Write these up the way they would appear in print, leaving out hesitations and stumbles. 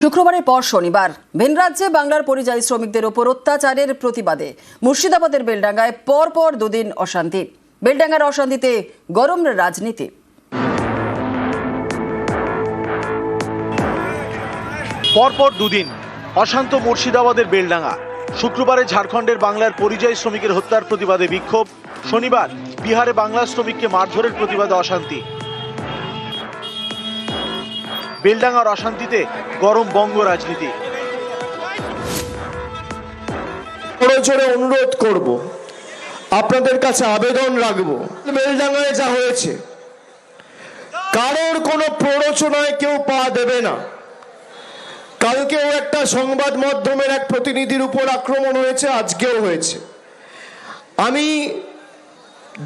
শুক্রবারের পর শনিবার ভিন রাজ্যে বাংলার পরিযায়ী শ্রমিকদের ওপর অত্যাচারের প্রতিবাদে মুর্শিদাবাদের বেলডাঙ্গায় পরপর দুদিন অশান্তি। বেলডাঙ্গার অশান্তিতে গরম রাজনীতি। পরপর দুদিন অশান্ত মুর্শিদাবাদের বেলডাঙ্গা। শুক্রবারে ঝাড়খণ্ডের বাংলার পরিযায়ী শ্রমিকের হত্যার প্রতিবাদে বিক্ষোভ। শনিবার বিহারে বাংলার শ্রমিককে মারধরের প্রতিবাদে অশান্তি। বেলডাঙ্গার অশান্তিতে গরম বঙ্গ রাজনীতি। জোরে অনুরোধ করব, আপনাদের কাছে আবেদন রাখবো, বেলডাঙ্গায় যা হয়েছে কারোর কোনো প্ররোচনায় কেউ পা দেবে না। কালকেও একটা সংবাদ মাধ্যমের এক প্রতিনিধির উপর আক্রমণ হয়েছে, আজকেও হয়েছে। আমি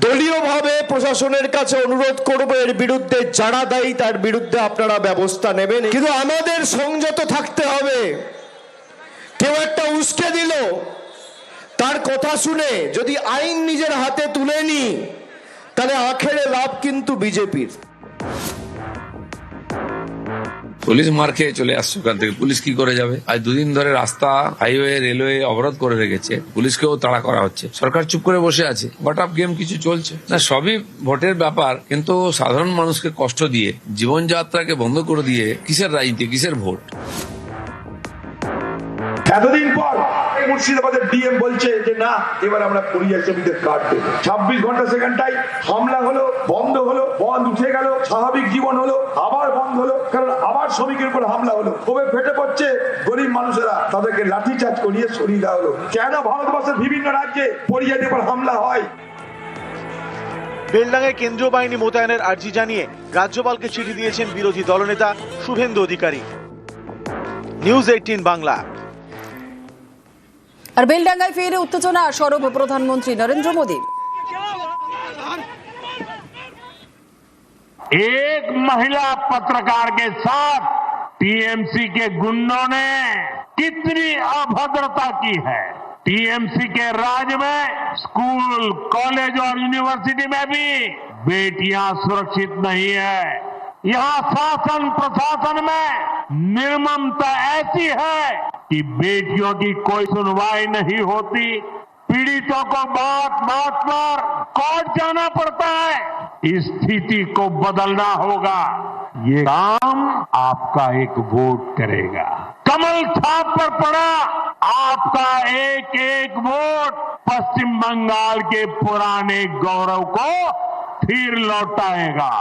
দলীয়ভাবে প্রশাসনের কাছে অনুরোধ করব, এর বিরুদ্ধে যারা দায়ী তার বিরুদ্ধে আপনারা ব্যবস্থা নেবেন। কিন্তু আমাদের সংযত থাকতে হবে। কেউ একটা উস্কে দিল, তার কথা শুনে যদি আইন নিজের হাতে তুলে নি, তাহলে আখেরে লাভ কিন্তু বিজেপির। পুলিশ মার খেয়ে চলে আসছে ওখান থেকে। পুলিশ কি করে যাবে? আজ দুদিন ধরে রাস্তা, হাইওয়ে, রেলওয়ে অবরোধ করে রেখেছে। পুলিশকেও তাড়া করা হচ্ছে। সরকার চুপ করে বসে আছে। গট আপ গেম কিছু চলছে না। সবই ভোটের ব্যাপার, কিন্তু সাধারণ মানুষকে কষ্ট দিয়ে, জীবনযাত্রাকে বন্ধ করে দিয়ে কিসের রাজনীতি, কিসের ভোট? এতদিন পর মুর্শিদাবাদের ডিএম বলছে যে না, এবার আমরা পরিযায়ী শ্রমিকদের কার্ড দেবো। 26 ঘন্টা সেখানটাই হামলা হলো, বন্ধ হলো, বন্ধ উঠে গেল, স্বাভাবিক জীবন হলো, আবার বন্ধ হলো, কারণ আবার শ্রমিকের উপর হামলা হলো। ক্ষোভে ফেটে পড়ছে গরিব মানুষেরা, তাদেরকে লাঠিচার্জ করিয়ে সরিয়ে দেওয়া হলো। কেন ভারতবর্ষের বিভিন্ন রাজ্যে পরিযায়ীদের উপর হামলা হয়? বেলডাঙ্গায় কেন্দ্রীয় বাহিনী মোতায়েনের আর্জি জানিয়ে রাজ্যপালকে চিঠি দিয়েছেন বিরোধী দলনেতা শুভেন্দু অধিকারী। নিউজ 18 বাংলা। আর বেলডাঙ্গায় ফিরে উত্তেজনা, সরব প্রধানমন্ত্রী নরেন্দ্র মোদী। एक महिला पत्रकार के साथ टीएमसी के गुंडों ने कितनी अभद्रता की है। टीएमसी के राज में स्कूल, कॉलेज और यूनिवर्सिटी में भी बेटियां सुरक्षित नहीं है। यहाँ शासन प्रशासन में निर्ममता ऐसी है कि बेटियों की कोई सुनवाई नहीं होती। पीड़ितों को बात बात पर कोर्ट जाना पड़ता है। इस स्थिति को बदलना होगा। ये काम आपका एक वोट करेगा। कमल छाप पर पड़ा आपका एक एक वोट पश्चिम बंगाल के पुराने गौरव को फिर लौटाएगा।